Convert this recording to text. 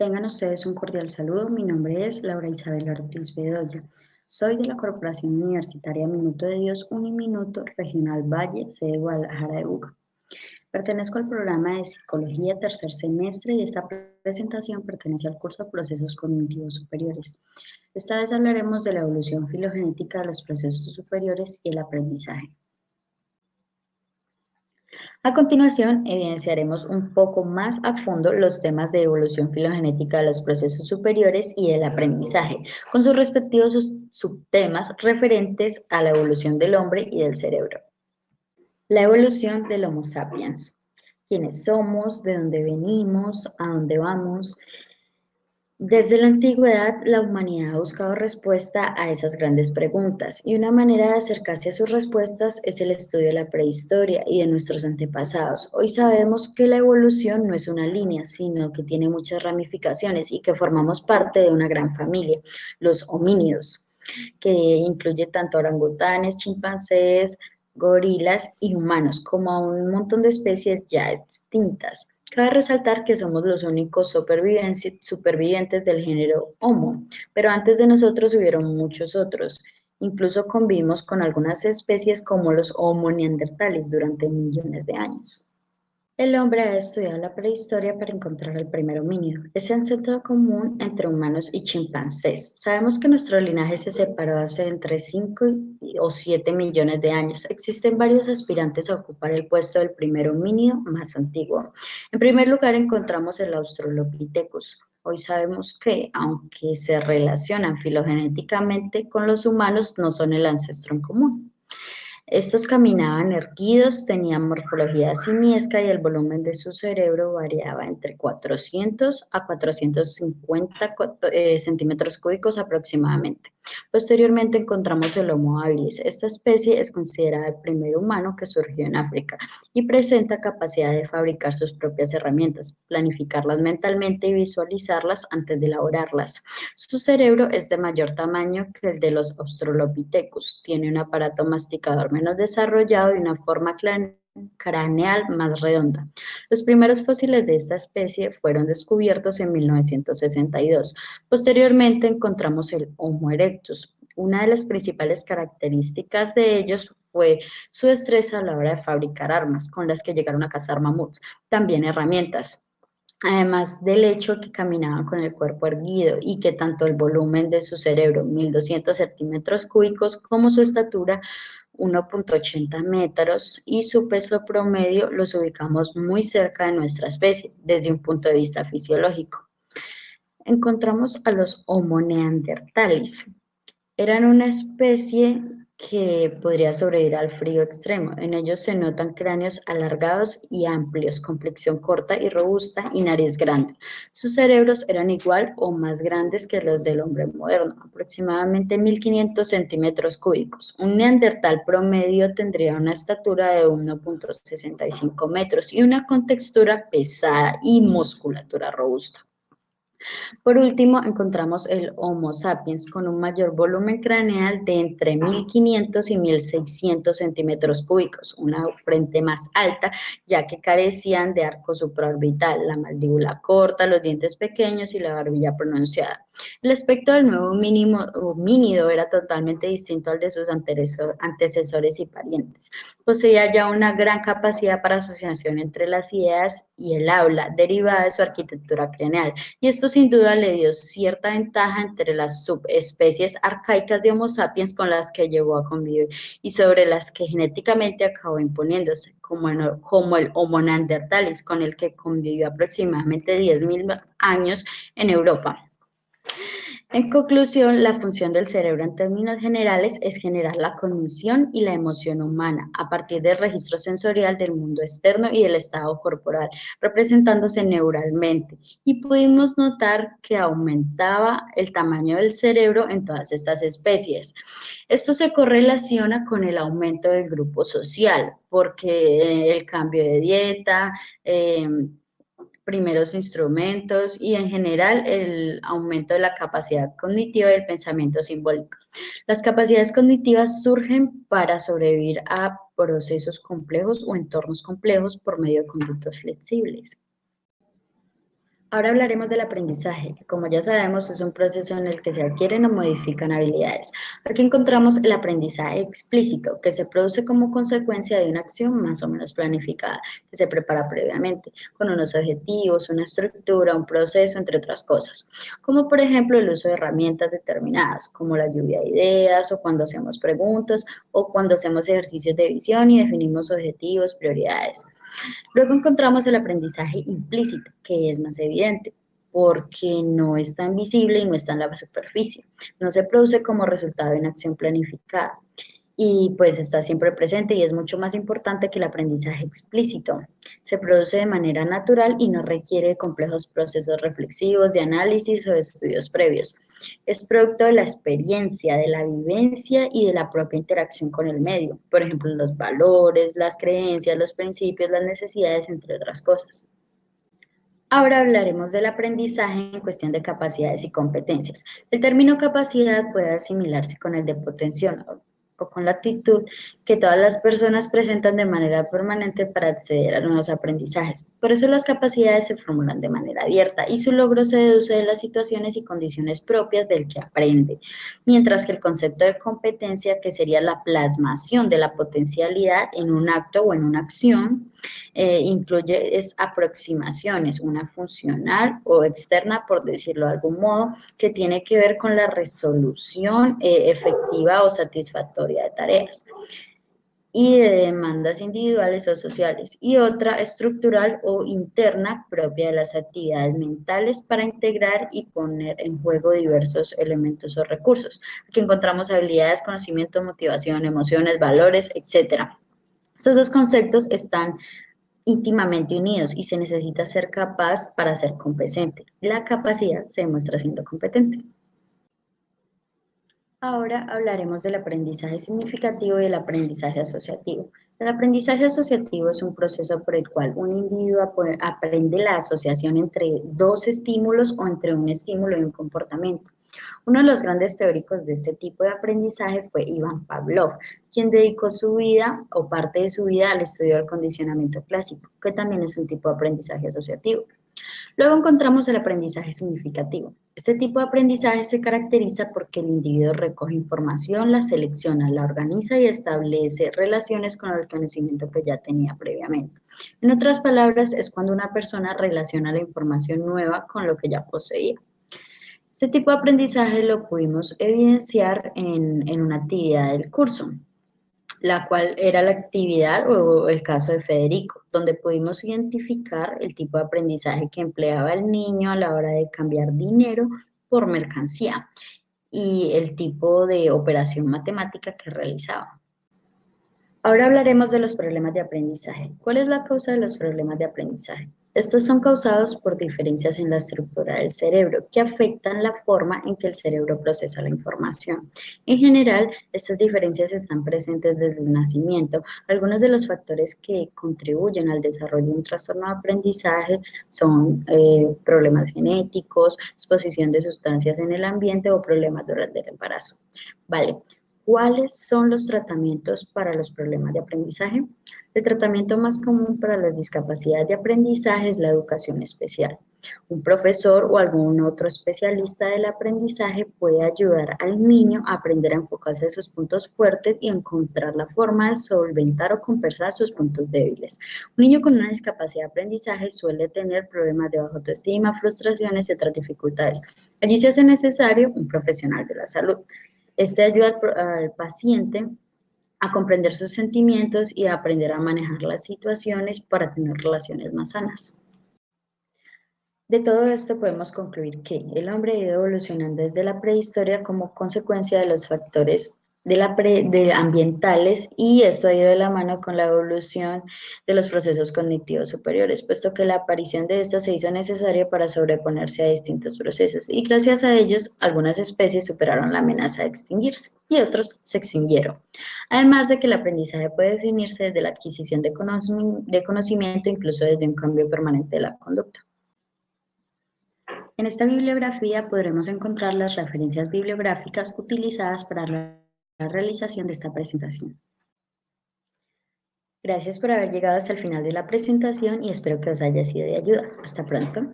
Tengan ustedes un cordial saludo. Mi nombre es Laura Isabel Ortiz Bedoya. Soy de la Corporación Universitaria Minuto de Dios Uniminuto Regional Valle, sede Guadalajara de UCA. Pertenezco al programa de Psicología tercer semestre y esta presentación pertenece al curso de Procesos Cognitivos Superiores. Esta vez hablaremos de la evolución filogenética de los procesos superiores y el aprendizaje. A continuación, evidenciaremos un poco más a fondo los temas de evolución filogenética de los procesos superiores y del aprendizaje, con sus respectivos subtemas referentes a la evolución del hombre y del cerebro. La evolución del Homo sapiens. ¿Quiénes somos? ¿De dónde venimos? ¿A dónde vamos? Desde la antigüedad, la humanidad ha buscado respuesta a esas grandes preguntas, y una manera de acercarse a sus respuestas es el estudio de la prehistoria y de nuestros antepasados. Hoy sabemos que la evolución no es una línea, sino que tiene muchas ramificaciones y que formamos parte de una gran familia, los homínidos, que incluye tanto orangutanes, chimpancés, gorilas y humanos, como a un montón de especies ya extintas. Cabe resaltar que somos los únicos supervivientes del género Homo, pero antes de nosotros hubieron muchos otros. Incluso convivimos con algunas especies como los Homo neandertales durante millones de años. El hombre ha estudiado la prehistoria para encontrar el primer homínido, ese ancestro común entre humanos y chimpancés. Sabemos que nuestro linaje se separó hace entre 5 o 7 millones de años. Existen varios aspirantes a ocupar el puesto del primer homínido más antiguo. En primer lugar encontramos el Australopithecus. Hoy sabemos que, aunque se relacionan filogenéticamente con los humanos, no son el ancestro en común. Estos caminaban erguidos, tenían morfología simiesca y el volumen de su cerebro variaba entre 400 a 450 centímetros cúbicos aproximadamente. Posteriormente encontramos el Homo habilis. Esta especie es considerada el primer humano que surgió en África y presenta capacidad de fabricar sus propias herramientas, planificarlas mentalmente y visualizarlas antes de elaborarlas. Su cerebro es de mayor tamaño que el de los Australopithecus. Tiene un aparato masticador menos desarrollado y una forma craneal más redonda. Los primeros fósiles de esta especie fueron descubiertos en 1962. Posteriormente encontramos el Homo erectus. Una de las principales características de ellos fue su destreza a la hora de fabricar armas, con las que llegaron a cazar mamuts, también herramientas. Además del hecho que caminaban con el cuerpo erguido y que tanto el volumen de su cerebro, 1.200 centímetros cúbicos, como su estatura, 1,80 metros, y su peso promedio los ubicamos muy cerca de nuestra especie, desde un punto de vista fisiológico. Encontramos a los Homo neandertales. Eran una especie que podría sobrevivir al frío extremo. En ellos se notan cráneos alargados y amplios, complexión corta y robusta y nariz grande. Sus cerebros eran igual o más grandes que los del hombre moderno, aproximadamente 1.500 centímetros cúbicos. Un neandertal promedio tendría una estatura de 1,65 metros y una contextura pesada y musculatura robusta. Por último, encontramos el Homo sapiens con un mayor volumen craneal de entre 1.500 y 1.600 centímetros cúbicos, una frente más alta, ya que carecían de arco supraorbital, la mandíbula corta, los dientes pequeños y la barbilla pronunciada. El aspecto del nuevo homínido era totalmente distinto al de sus antecesores y parientes. Poseía ya una gran capacidad para asociación entre las ideas y el habla, derivada de su arquitectura craneal, y esto sin duda le dio cierta ventaja entre las subespecies arcaicas de Homo sapiens con las que llegó a convivir y sobre las que genéticamente acabó imponiéndose, como el Homo neanderthalis, con el que convivió aproximadamente 10.000 años en Europa. En conclusión, la función del cerebro en términos generales es generar la cognición y la emoción humana a partir del registro sensorial del mundo externo y del estado corporal, representándose neuralmente. Y pudimos notar que aumentaba el tamaño del cerebro en todas estas especies. Esto se correlaciona con el aumento del grupo social, porque el cambio de dieta, primeros instrumentos y en general el aumento de la capacidad cognitiva y el pensamiento simbólico. Las capacidades cognitivas surgen para sobrevivir a procesos complejos o entornos complejos por medio de conductas flexibles. Ahora hablaremos del aprendizaje, que como ya sabemos es un proceso en el que se adquieren o modifican habilidades. Aquí encontramos el aprendizaje explícito, que se produce como consecuencia de una acción más o menos planificada, que se prepara previamente, con unos objetivos, una estructura, un proceso, entre otras cosas. Como por ejemplo el uso de herramientas determinadas, como la lluvia de ideas, o cuando hacemos preguntas, o cuando hacemos ejercicios de visión y definimos objetivos, prioridades. Luego encontramos el aprendizaje implícito, que es más evidente, porque no es tan visible y no está en la superficie. No se produce como resultado de una acción planificada y pues está siempre presente y es mucho más importante que el aprendizaje explícito. Se produce de manera natural y no requiere complejos procesos reflexivos, de análisis o de estudios previos. Es producto de la experiencia, de la vivencia y de la propia interacción con el medio. Por ejemplo, los valores, las creencias, los principios, las necesidades, entre otras cosas. Ahora hablaremos del aprendizaje en cuestión de capacidades y competencias. El término capacidad puede asimilarse con el de potencial o con la actitud que todas las personas presentan de manera permanente para acceder a nuevos aprendizajes. Por eso las capacidades se formulan de manera abierta y su logro se deduce de las situaciones y condiciones propias del que aprende, mientras que el concepto de competencia, que sería la plasmación de la potencialidad en un acto o en una acción, incluye aproximaciones, una funcional o externa, por decirlo de algún modo, que tiene que ver con la resolución efectiva o satisfactoria de tareas y de demandas individuales o sociales, y otra estructural o interna propia de las actividades mentales para integrar y poner en juego diversos elementos o recursos. Aquí encontramos habilidades, conocimiento, motivación, emociones, valores, etc. Estos dos conceptos están íntimamente unidos y se necesita ser capaz para ser competente. La capacidad se demuestra siendo competente. Ahora hablaremos del aprendizaje significativo y el aprendizaje asociativo. El aprendizaje asociativo es un proceso por el cual un individuo aprende la asociación entre dos estímulos o entre un estímulo y un comportamiento. Uno de los grandes teóricos de este tipo de aprendizaje fue Iván Pavlov, quien dedicó su vida o parte de su vida al estudio del condicionamiento clásico, que también es un tipo de aprendizaje asociativo. Luego encontramos el aprendizaje significativo. Este tipo de aprendizaje se caracteriza porque el individuo recoge información, la selecciona, la organiza y establece relaciones con el conocimiento que ya tenía previamente. En otras palabras, es cuando una persona relaciona la información nueva con lo que ya poseía. Este tipo de aprendizaje lo pudimos evidenciar en una actividad del curso, la cual era la actividad o el caso de Federico, donde pudimos identificar el tipo de aprendizaje que empleaba el niño a la hora de cambiar dinero por mercancía y el tipo de operación matemática que realizaba. Ahora hablaremos de los problemas de aprendizaje. ¿Cuál es la causa de los problemas de aprendizaje? Estos son causados por diferencias en la estructura del cerebro que afectan la forma en que el cerebro procesa la información. En general, estas diferencias están presentes desde el nacimiento. Algunos de los factores que contribuyen al desarrollo de un trastorno de aprendizaje son problemas genéticos, exposición de sustancias en el ambiente o problemas durante el embarazo. Vale. ¿Cuáles son los tratamientos para los problemas de aprendizaje? El tratamiento más común para las discapacidades de aprendizaje es la educación especial. Un profesor o algún otro especialista del aprendizaje puede ayudar al niño a aprender a enfocarse en sus puntos fuertes y encontrar la forma de solventar o compensar sus puntos débiles. Un niño con una discapacidad de aprendizaje suele tener problemas de baja autoestima, frustraciones y otras dificultades. Allí se hace necesario un profesional de la salud. Este ayuda al paciente a comprender sus sentimientos y a aprender a manejar las situaciones para tener relaciones más sanas. De todo esto podemos concluir que el hombre ha ido evolucionando desde la prehistoria como consecuencia de los factores de ambientales, y esto ha ido de la mano con la evolución de los procesos cognitivos superiores, puesto que la aparición de estos se hizo necesaria para sobreponerse a distintos procesos, y gracias a ellos algunas especies superaron la amenaza de extinguirse y otros se extinguieron. Además de que el aprendizaje puede definirse desde la adquisición de conocimiento, incluso desde un cambio permanente de la conducta. En esta bibliografía podremos encontrar las referencias bibliográficas utilizadas para la realización de esta presentación. Gracias por haber llegado hasta el final de la presentación y espero que os haya sido de ayuda. Hasta pronto.